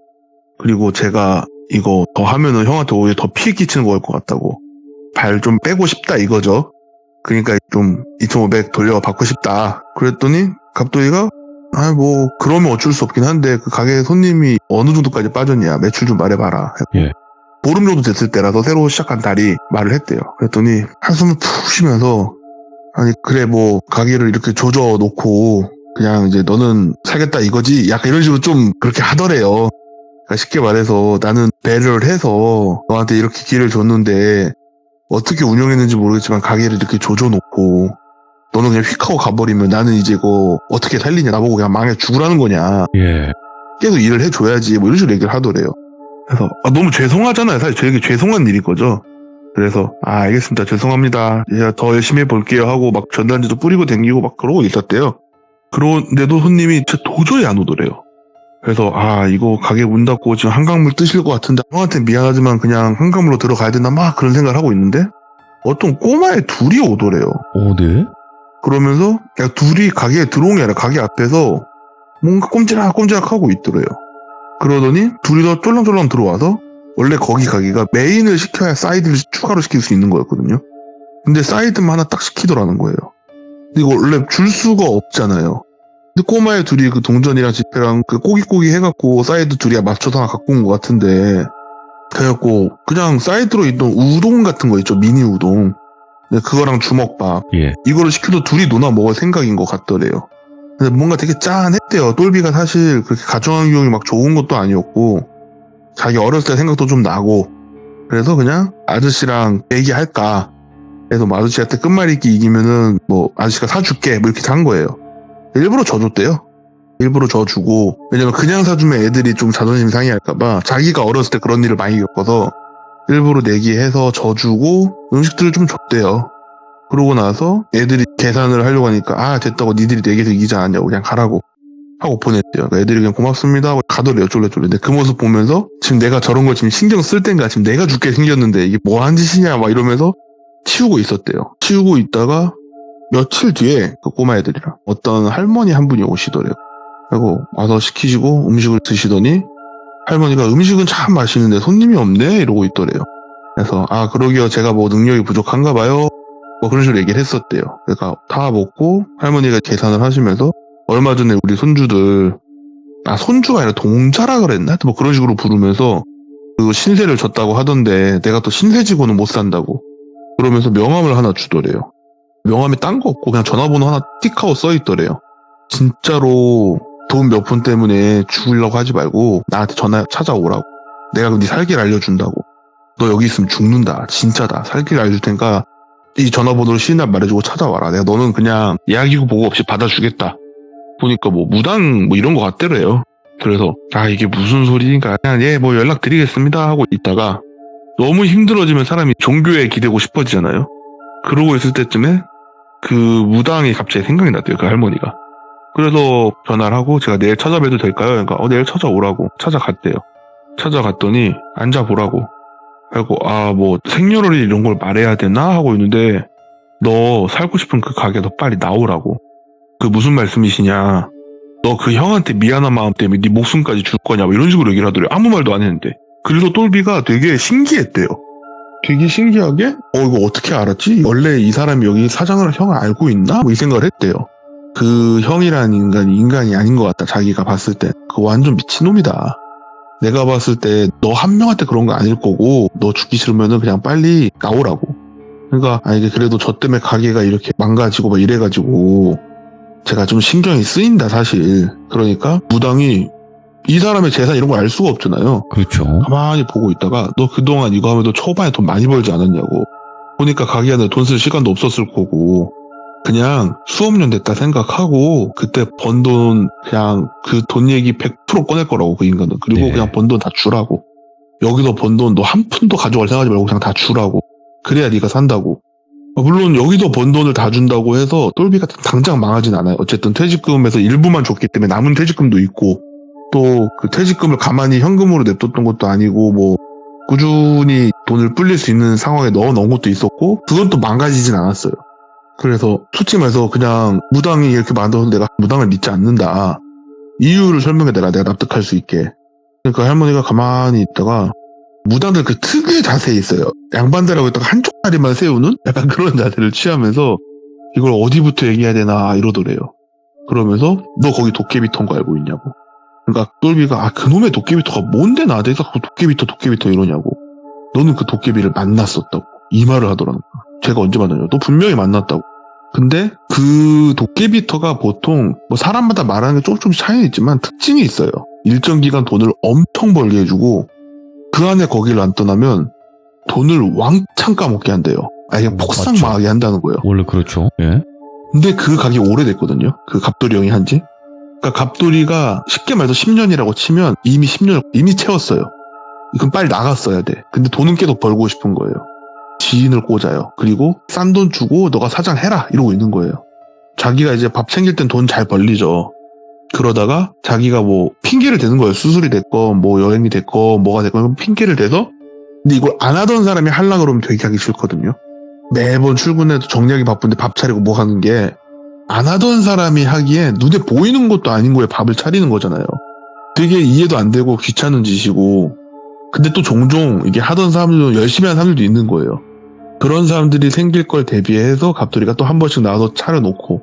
그리고 제가 이거 더 하면은 형한테 오히려 더 피해 끼치는 것 같다고. 발 좀 빼고 싶다 이거죠. 그러니까 좀 2,500 돌려받고 싶다. 그랬더니 갑돌이가 뭐 그러면 어쩔 수 없긴 한데 그 가게 손님이 어느 정도까지 빠졌냐 매출 좀 말해봐라. 예. 보름 정도 됐을 때라서 새로 시작한 달이 말을 했대요. 그랬더니 한숨을 푹 쉬면서 그래 뭐 가게를 이렇게 조져 놓고 그냥 이제 너는 살겠다 이거지 약간 이런 식으로 좀 그렇게 하더래요. 그러니까 쉽게 말해서 나는 배려를 해서 너한테 이렇게 기회를 줬는데 어떻게 운영했는지 모르겠지만 가게를 이렇게 조져 놓고 너는 그냥 휙 하고 가버리면 나는 이제 이거 어떻게 살리냐 나보고 그냥 망해 죽으라는 거냐. 예. 계속 일을 해줘야지 뭐 이런 식으로 얘기를 하더래요. 그래서 너무 죄송하잖아요. 사실 저에게 죄송한 일인 거죠. 그래서 알겠습니다. 죄송합니다. 제가 더 열심히 해볼게요 하고 막 전단지도 뿌리고 댕기고 막 그러고 있었대요. 그런데도 손님이 진짜 도저히 안 오더래요. 그래서 이거 가게 문 닫고 지금 한강물 뜨실 것 같은데 형한테 미안하지만 그냥 한강물로 들어가야 되나 막 그런 생각을 하고 있는데 어떤 꼬마애 둘이 오더래요. 네? 그러면서 그냥 둘이 가게에 들어온 게 아니라 가게 앞에서 뭔가 꼼지락 하고 있더래요. 그러더니 둘이 더 쫄랑쫄랑 들어와서 원래 거기 가게가 메인을 시켜야 사이드를 추가로 시킬 수 있는 거였거든요. 근데 사이드만 하나 딱 시키더라는 거예요. 근데 이거 원래 줄 수가 없잖아요. 근데 꼬마애 둘이 그 동전이랑 지폐랑 그 꼬깃꼬깃 해갖고 사이드 둘이 맞춰서 하나 갖고 온 것 같은데 그래갖고 그냥 사이드로 있던 우동 같은 거 있죠. 미니 우동. 근데 그거랑 주먹밥. 예. 이거를 시켜도 둘이 노나 먹을 생각인 것 같더래요. 근데 뭔가 되게 짠했대요. 똘비가 사실 그렇게 가정환경이 막 좋은 것도 아니었고 자기 어렸을 때 생각도 좀 나고 그래서 그냥 아저씨랑 얘기할까 해서 뭐 아저씨한테 끝말잇기 이기면은 뭐 아저씨가 사줄게 뭐 이렇게 한 거예요. 일부러 져줬대요. 일부러 져주고 왜냐면 그냥 사주면 애들이 좀 자존심 상해할까봐 자기가 어렸을 때 그런 일을 많이 겪어서 일부러 내기해서 져주고 음식들을 좀 줬대요. 그러고 나서 애들이 계산을 하려고 하니까 됐다고 니들이 내기해서 이기지 않았냐고 그냥 가라고 하고 보냈대요. 그러니까 애들이 그냥 고맙습니다 하고 가더래요. 쫄래쫄래. 근데 그 모습 보면서 지금 내가 저런 걸 지금 신경 쓸 땐가 지금 내가 죽게 생겼는데 이게 뭐 한 짓이냐 막 이러면서 치우고 있었대요. 치우고 있다가 며칠 뒤에 그 꼬마 애들이랑 어떤 할머니 한 분이 오시더래요. 그리고 와서 시키시고 음식을 드시더니 할머니가 음식은 참 맛있는데 손님이 없네 이러고 있더래요. 그래서 그러게요. 제가 뭐 능력이 부족한가 봐요. 뭐 그런 식으로 얘기를 했었대요. 그러니까 다 먹고 할머니가 계산을 하시면서 얼마 전에 우리 손주들 손주가 아니라 동자라 그랬나? 하여튼 뭐 그런 식으로 부르면서 그 신세를 졌다고 하던데 내가 또 신세지고는 못 산다고 그러면서 명함을 하나 주더래요. 명함에 딴 거 없고 그냥 전화번호 하나 틱하고 써있더래요. 진짜로 돈 몇 푼 때문에 죽으려고 하지 말고 나한테 전화 찾아오라고. 내가 네 살길 알려준다고. 너 여기 있으면 죽는다. 진짜다. 살길 알려줄 테니까 이 전화번호를 시인날 말해주고 찾아와라. 내가 너는 그냥 예약이고 보고 없이 받아주겠다. 보니까 뭐 무당 뭐 이런 거 같더래요. 그래서 이게 무슨 소리인가 그냥 뭐 연락드리겠습니다 하고 있다가 너무 힘들어지면 사람이 종교에 기대고 싶어지잖아요. 그러고 있을 때쯤에 그 무당이 갑자기 생각이 났대요. 그 할머니가. 그래서 전화를 하고 제가 내일 찾아뵈도 될까요? 그러니까 내일 찾아오라고 찾아갔대요. 찾아갔더니 앉아보라고. 그리고 뭐 생년월일 이런 걸 말해야 되나 하고 있는데 너 살고 싶은 그 가게 너 빨리 나오라고. 그 무슨 말씀이시냐. 너 그 형한테 미안한 마음 때문에 네 목숨까지 줄 거냐 뭐 이런 식으로 얘기를 하더래요. 아무 말도 안 했는데. 그래서 똘비가 되게 신기했대요. 되게 신기하게 이거 어떻게 알았지? 원래 이 사람이 여기 사장을 형을 알고 있나? 뭐 이 생각을 했대요. 그 형이라는 인간이 아닌 것 같다. 자기가 봤을 때. 그거 완전 미친놈이다. 내가 봤을 때 너 한 명한테 그런 거 아닐 거고 너 죽기 싫으면은 그냥 빨리 나오라고. 그러니까 이게 그래도 저 때문에 가게가 이렇게 망가지고 막 이래가지고 제가 좀 신경이 쓰인다 사실. 그러니까 무당이 이 사람의 재산 이런 걸 알 수가 없잖아요. 그렇죠. 가만히 보고 있다가 너 그동안 이거 하면 너 초반에 돈 많이 벌지 않았냐고. 보니까 가게 안에 돈 쓸 시간도 없었을 거고 그냥 수업료 냈다 생각하고 그때 번 돈 그냥 그 돈 얘기 100% 꺼낼 거라고 그 인간은. 그리고 네. 그냥 번 돈 다 주라고. 여기서 번 돈 너 한 푼도 가져갈 생각하지 말고 그냥 다 주라고. 그래야 네가 산다고. 물론 여기서 번 돈을 다 준다고 해서 똘비가 당장 망하진 않아요. 어쨌든 퇴직금에서 일부만 줬기 때문에 남은 퇴직금도 있고 또 그 퇴직금을 가만히 현금으로 냅뒀던 것도 아니고 뭐 꾸준히 돈을 불릴 수 있는 상황에 넣어놓은 것도 있었고 그건 또 망가지진 않았어요. 그래서 솔직히 말해서 그냥 무당이 이렇게 만들어서 내가 무당을 믿지 않는다. 이유를 설명해내라. 내가 납득할 수 있게. 그러니까 할머니가 가만히 있다가 무당들 그 특유의 자세에 있어요. 양반대라고 했다가 한쪽 다리만 세우는 약간 그런 자세를 취하면서 이걸 어디부터 얘기해야 되나 이러더래요. 그러면서 너 거기 도깨비터인 거 알고 있냐고. 그러니까 똘비가 그놈의 도깨비터가 뭔데 나한테 자꾸 도깨비터 이러냐고. 너는 그 도깨비를 만났었다고. 이 말을 하더라는 거야. 제가 언제 만났냐고. 너 분명히 만났다고. 근데 그 도깨비터가 보통 뭐 사람마다 말하는 게 조금씩 차이는 있지만 특징이 있어요. 일정 기간 돈을 엄청 벌게 해주고 그 안에 거기를 안 떠나면 돈을 왕창 까먹게 한대요. 그냥 폭삭 맞죠. 망하게 한다는 거예요. 원래 그렇죠. 예. 근데 그 가게 오래됐거든요. 그 갑돌이 형이 한지. 그러니까 갑돌이가 쉽게 말해서 10년이라고 치면 이미 10년 이미 채웠어요. 그럼 빨리 나갔어야 돼. 근데 돈은 계속 벌고 싶은 거예요. 지인을 꽂아요. 그리고 싼 돈 주고 너가 사장 해라 이러고 있는 거예요. 자기가 이제 밥 챙길 땐 돈 잘 벌리죠. 그러다가 자기가 뭐 핑계를 대는 거예요. 수술이 됐건 뭐 여행이 됐건 뭐가 됐건 핑계를 대서 근데 이걸 안 하던 사람이 하려고 그러면 되게 하기 싫거든요. 매번 출근해도 정리하기 바쁜데 밥 차리고 뭐 하는 게 안 하던 사람이 하기에 눈에 보이는 것도 아닌 거에 밥을 차리는 거잖아요. 되게 이해도 안 되고 귀찮은 짓이고 근데 또 종종 이게 하던 사람들도 열심히 하는 사람들도 있는 거예요. 그런 사람들이 생길 걸 대비해서 갑돌이가 또 한 번씩 나와서 차려놓고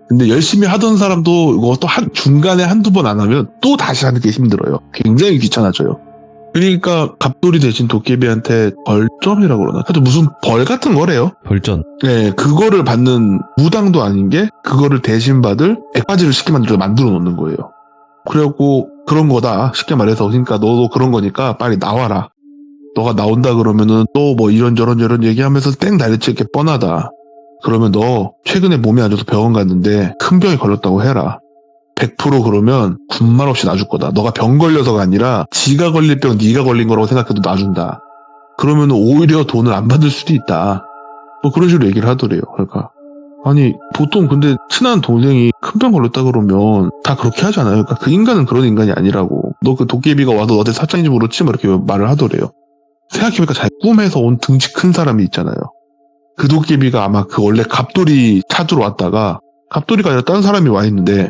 근데 열심히 하던 사람도 이거 또 중간에 한두 번 안 하면 또 다시 하는 게 힘들어요. 굉장히 귀찮아져요. 그러니까 갑돌이 대신 도깨비한테 벌점이라고 그러나? 하여튼 무슨 벌 같은 거래요. 벌전. 네, 그거를 받는 무당도 아닌 게 그거를 대신 받을 액바지를 쉽게 만들어 놓는 거예요. 그래갖고 그런 거다. 쉽게 말해서 그러니까 너도 그런 거니까 빨리 나와라. 너가 나온다 그러면은 또 뭐 이런저런 얘기하면서 땡 날려칠 게 뻔하다. 그러면 너 최근에 몸이 안 좋아서 병원 갔는데 큰 병이 걸렸다고 해라. 100% 그러면 군말 없이 놔줄 거다. 너가 병 걸려서가 아니라 지가 걸릴 병 네가 걸린 거라고 생각해도 놔준다. 그러면 오히려 돈을 안 받을 수도 있다. 뭐 그런 식으로 얘기를 하더래요. 그러니까 아니 보통 근데 친한 동생이 큰 병 걸렸다 그러면 다 그렇게 하잖아요. 그러니까 그 인간은 그런 인간이 아니라고. 너 그 도깨비가 와서 너한테 사장인지 모르지? 뭐 이렇게 말을 하더래요. 생각해보니까 자기 꿈에서 온 등치 큰 사람이 있잖아요. 그 도깨비가 아마 그 원래 갑돌이 찾으러 왔다가 갑돌이가 아니라 다른 사람이 와 있는데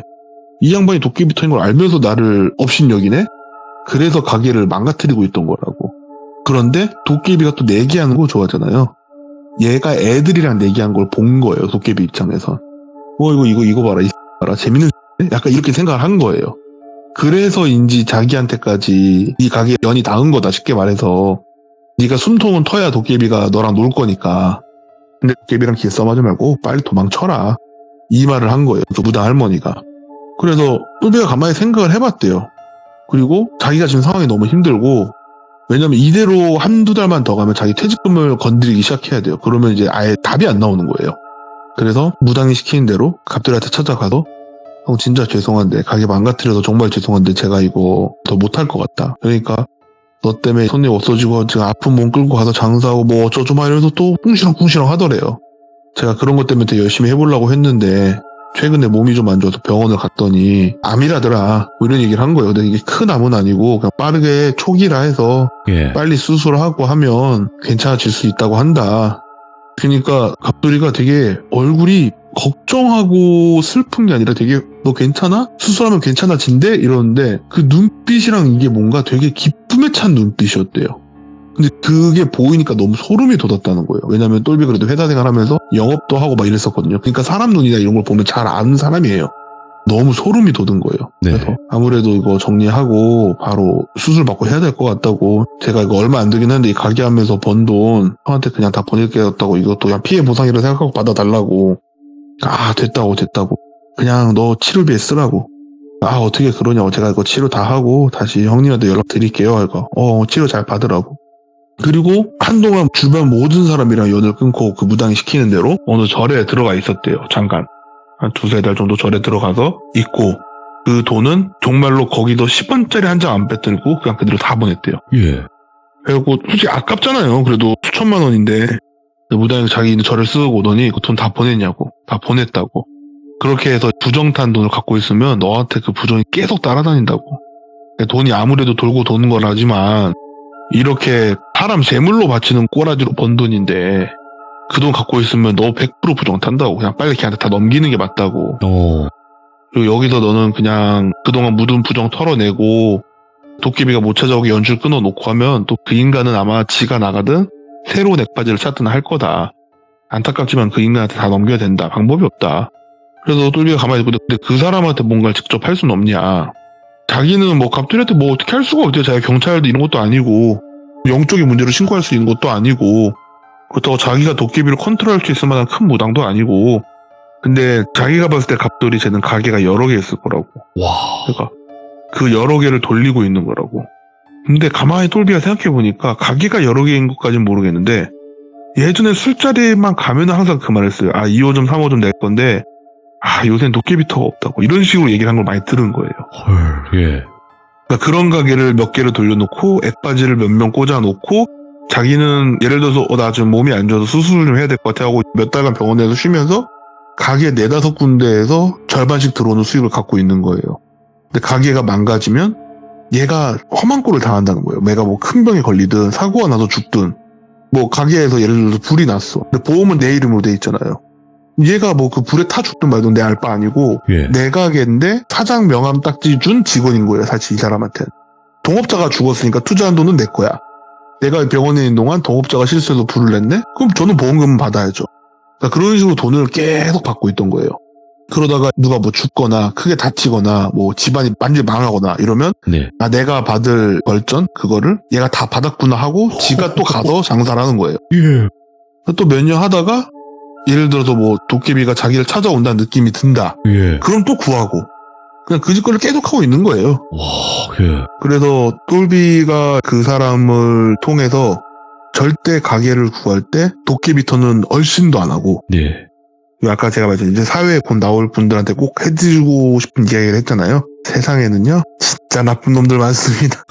이 양반이 도깨비터인 걸 알면서 나를 업신여기네? 그래서 가게를 망가뜨리고 있던 거라고. 그런데 도깨비가 또 내기하는 거 좋아하잖아요. 얘가 애들이랑 내기한 걸 본 거예요. 도깨비 입장에선. 이거 봐라. 재밌는 약간 이렇게 생각을 한 거예요. 그래서인지 자기한테까지 이 가게에 연이 닿은 거다. 쉽게 말해서 네가 숨통은 터야 도깨비가 너랑 놀 거니까. 근데 도깨비랑 길 싸움하지 말고 빨리 도망쳐라. 이 말을 한 거예요. 그 무당 할머니가. 그래서 똘비가 가만히 생각을 해봤대요. 그리고 자기가 지금 상황이 너무 힘들고 왜냐면 이대로 한두 달만 더 가면 자기 퇴직금을 건드리기 시작해야 돼요. 그러면 이제 아예 답이 안 나오는 거예요. 그래서 무당이 시키는 대로 갑돌이한테 찾아가서 형 진짜 죄송한데 가게 망가뜨려서 정말 죄송한데 제가 이거 더 못할 것 같다. 그러니까 너 때문에 손님 없어지고 지금 아픈 몸 끌고 가서 장사하고 뭐 어쩌고 막 이러면서 또 꿍시렁 하더래요. 제가 그런 것 때문에 되게 열심히 해보려고 했는데 최근에 몸이 좀 안 좋아서 병원을 갔더니 암이라더라. 뭐 이런 얘기를 한 거예요. 근데 이게 큰 암은 아니고 그냥 빠르게 초기라 해서 예. 빨리 수술하고 하면 괜찮아질 수 있다고 한다. 그러니까 갑돌이가 되게 얼굴이 걱정하고 슬픈 게 아니라 되게 너 괜찮아? 수술하면 괜찮아진대? 이러는데 그 눈빛이랑 이게 뭔가 되게 기쁨에 찬 눈빛이었대요. 근데 그게 보이니까 너무 소름이 돋았다는 거예요. 왜냐면 똘비 그래도 회사 생활하면서 영업도 하고 막 이랬었거든요. 그러니까 사람 눈이나 이런 걸 보면 잘 아는 사람이에요. 너무 소름이 돋은 거예요. 네. 그래서 아무래도 이거 정리하고 바로 수술 받고 해야 될 것 같다고, 제가 이거 얼마 안 들긴 하는데 이 가게 하면서 번 돈 형한테 그냥 다 보낼게였다고, 이것도 그냥 피해 보상이라 생각하고 받아달라고. 아, 됐다고. 그냥 너 치료비에 쓰라고. 아, 어떻게 그러냐고. 제가 이거 치료 다 하고 다시 형님한테 연락 드릴게요. 이거 치료 잘 받으라고. 그리고 한동안 주변 모든 사람이랑 연을 끊고 그 무당이 시키는 대로 어느 절에 들어가 있었대요. 잠깐 한 2-3달 정도 절에 들어가서 있고, 그 돈은 정말로 거기도 10원짜리 한 장 안 빼들고 그냥 그대로 다 보냈대요. 예. 그리고 솔직히 아깝잖아요. 그래도 수천만 원인데. 무당이 자기 절을 쓰고 오더니 그 돈 다 보냈냐고. 다 보냈다고. 그렇게 해서 부정탄 돈을 갖고 있으면 너한테 그 부정이 계속 따라다닌다고. 돈이 아무래도 돌고 도는 거라지만 이렇게 사람 재물로 바치는 꼬라지로 번 돈인데 그 돈 갖고 있으면 너 100% 부정 탄다고. 그냥 빨리 걔한테 다 넘기는 게 맞다고. 그리고 여기서 너는 그냥 그동안 묻은 부정 털어내고 도깨비가 못 찾아오게 연줄 끊어놓고 하면 또 그 인간은 아마 지가 나가든 새로운 액바지를 찾든 할 거다. 안타깝지만 그 인간한테 다 넘겨야 된다. 방법이 없다. 그래서 똘비가 가만히 있고, 근데 그 사람한테 뭔가를 직접 할 수는 없냐. 자기는 뭐 갑돌이한테 뭐 어떻게 할 수가 없대요. 자기가 경찰도 이런 것도 아니고 영적인 문제로 신고할 수 있는 것도 아니고, 그렇다고 자기가 도깨비를 컨트롤할 수 있을 만한 큰 무당도 아니고. 근데 자기가 봤을 때 갑돌이 쟤는 가게가 여러 개 있을 거라고. 와. 그러니까 그 여러 개를 돌리고 있는 거라고. 근데 가만히 똘비가 생각해보니까 가게가 여러 개인 것까진 모르겠는데 예전에 술자리만 가면 항상 그 말을 했어요. 2호점 3호점 낼 건데 요새는 도깨비터가 없다고. 이런 식으로 얘기를 한 걸 많이 들은 거예요. 헐. 예. 그러니까 그런 가게를 몇 개를 돌려놓고 액바지를 몇 명 꽂아놓고, 자기는 예를 들어서 나 지금 몸이 안 좋아서 수술을 좀 해야 될 것 같아 하고 몇 달간 병원에서 쉬면서 가게 4-5군데에서 절반씩 들어오는 수입을 갖고 있는 거예요. 근데 가게가 망가지면 얘가 험한 꼴을 당한다는 거예요. 내가 뭐 큰 병에 걸리든 사고가 나서 죽든, 뭐 가게에서 예를 들어서 불이 났어. 근데 보험은 내 이름으로 돼 있잖아요. 얘가 뭐 그 불에 타 죽든 말든 내 알 바 아니고 예. 내 가게인데 사장 명함 딱지 준 직원인 거예요. 사실 이 사람한테는. 동업자가 죽었으니까 투자한 돈은 내 거야. 내가 병원에 있는 동안 동업자가 실수해서 불을 냈네? 그럼 저는 보험금은 받아야죠. 그러니까 그런 식으로 돈을 계속 받고 있던 거예요. 그러다가 누가 뭐 죽거나 크게 다치거나 뭐 집안이 완전히 망하거나 이러면 네. 내가 받을 벌전 그거를 얘가 다 받았구나 하고 지가 또 가서 장사를 하는 거예요. 예. 또 몇 년 하다가 예를 들어서 뭐 도깨비가 자기를 찾아온다는 느낌이 든다. 예. 그럼 또 구하고 그냥 그 짓거리를 계속 하고 있는 거예요. 와. 예. 그래서 똘비가 그 사람을 통해서 절대 가게를 구할 때 도깨비터는 얼씬도 안 하고, 네. 아까 제가 말했죠. 이제 사회에 곧 나올 분들한테 꼭 해주고 싶은 이야기를 했잖아요. 세상에는요, 진짜 나쁜 놈들 많습니다.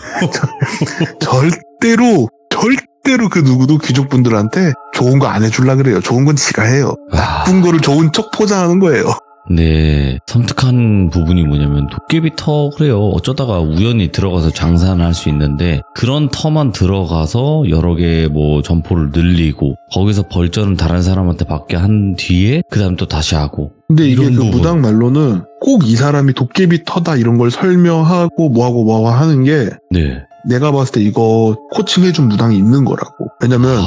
절대로 그 누구도 귀족분들한테 좋은 거 안 해줄라 그래요. 좋은 건 지가 해요. 나쁜 거를 좋은 척 포장하는 거예요. 네, 섬뜩한 부분이 뭐냐면 도깨비 터 그래요. 어쩌다가 우연히 들어가서 장사는 할 수 있는데 그런 터만 들어가서 여러 개 뭐 점포를 늘리고 거기서 벌전을 다른 사람한테 받게 한 뒤에 그 다음 또 다시 하고. 근데 이게 그 부분. 무당 말로는 꼭 이 사람이 도깨비 터다 이런 걸 설명하고 뭐하고 하는 게 네. 내가 봤을 때 이거 코칭해준 무당이 있는 거라고. 왜냐면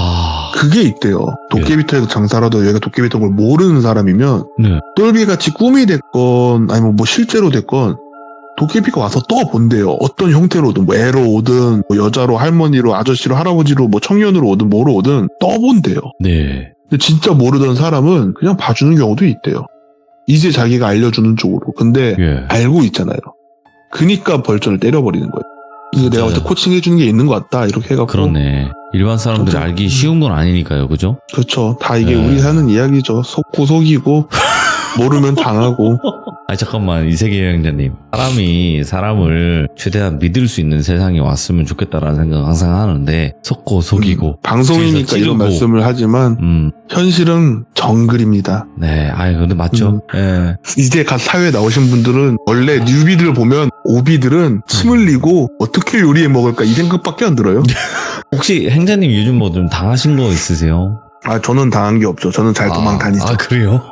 그게 있대요. 도깨비터에서 장사라도 얘가 도깨비터인 걸 모르는 사람이면 네. 똘비같이 꿈이 됐건 아니면 뭐 실제로 됐건 도깨비가 와서 떠본대요. 어떤 형태로든 뭐 애로 오든 뭐 여자로 할머니로 아저씨로 할아버지로 뭐 청년으로 오든 뭐로 오든 떠본대요. 네. 근데 진짜 모르던 사람은 그냥 봐주는 경우도 있대요. 이제 자기가 알려주는 쪽으로. 근데 예. 알고 있잖아요. 그니까 벌전을 때려버리는 거예요. 이거 내가 볼때 코칭해주는 게 있는 것 같다 이렇게 해갖고. 그러네. 일반 사람들이 알기 쉬운 건 아니니까요. 그죠? 그렇죠. 다 이게 네. 우리 사는 이야기죠. 속고 속이고 모르면 당하고. 잠깐만, 이세계 여행자님. 사람이 사람을 최대한 믿을 수 있는 세상이 왔으면 좋겠다라는 생각 항상 하는데 속고 속이고 방송이니까 찌르고. 이런 말씀을 하지만 현실은 정글입니다. 네, 근데 맞죠. 예. 이제 갓 사회에 나오신 분들은 원래 뉴비들 보면 오비들은 침 흘리고 어떻게 요리해 먹을까 이 생각밖에 안 들어요. 혹시 행자님 요즘 뭐 좀 당하신 거 있으세요? 아, 저는 당한 게 없죠. 저는 잘 도망 다니죠. 아, 그래요?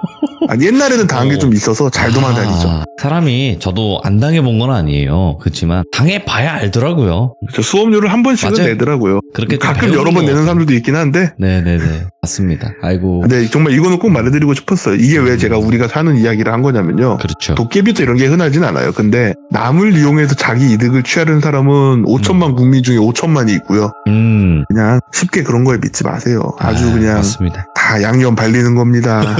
아니, 옛날에는 당한 게 좀 있어서 잘 도망 다니죠. 사람이 저도 안 당해본 건 아니에요. 그렇지만 당해봐야 알더라고요. 저 수업료를 한 번씩은 맞아요. 내더라고요. 그렇게 가끔 여러 번 내는 사람들도 있긴 한데. 네네네. 맞습니다. 아이고. 근데 정말 이거는 꼭 말해드리고 싶었어요. 이게 왜 제가 우리가 사는 이야기를 한 거냐면요. 그렇죠. 도깨비도 이런 게 흔하진 않아요. 근데 남을 이용해서 자기 이득을 취하려는 사람은 5천만 국민 중에 5천만이 있고요. 그냥 쉽게 그런 거에 믿지 마세요. 아주 그냥 맞습니다. 다 양념 발리는 겁니다.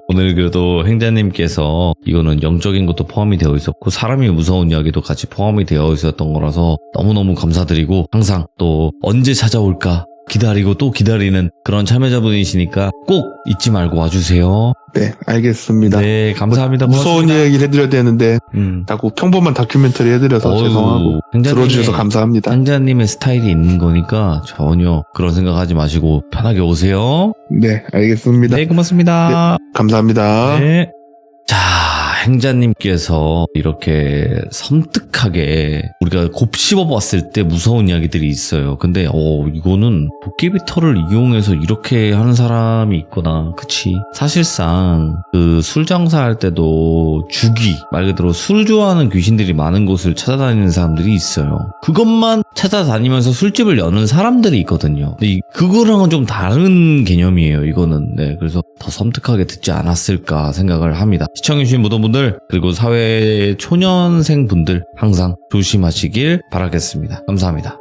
오늘 그래도 행자님께서 이거는 영적인 것도 포함이 되어 있었고 사람이 무서운 이야기도 같이 포함이 되어 있었던 거라서 너무너무 감사드리고 항상 또 언제 찾아올까 기다리고 또 기다리는 그런 참여자분이시니까 꼭 잊지 말고 와주세요. 네, 알겠습니다. 네, 감사합니다. 무서운 고맙습니다. 이야기를 해드려야 되는데 자꾸 평범한 다큐멘터리 해드려서 죄송하고 들어주셔서 감사합니다. 행자님의 스타일이 있는 거니까 전혀 그런 생각하지 마시고 편하게 오세요. 네, 알겠습니다. 네, 고맙습니다. 감사합니다. 네. 자, 행자님께서 이렇게 섬뜩하게 우리가 곱씹어봤을 때 무서운 이야기들이 있어요. 근데 이거는 도깨비 털을 이용해서 이렇게 하는 사람이 있구나. 그치? 사실상 그 술 장사할 때도 주기 말 그대로 술 좋아하는 귀신들이 많은 곳을 찾아다니는 사람들이 있어요. 그것만 찾아다니면서 술집을 여는 사람들이 있거든요. 근데 그거랑은 좀 다른 개념이에요. 이거는. 네, 그래서 더 섬뜩하게 듣지 않았을까 생각을 합니다. 시청해주신 모든 분들 그리고 사회 초년생 분들 항상 조심하시길 바라겠습니다. 감사합니다.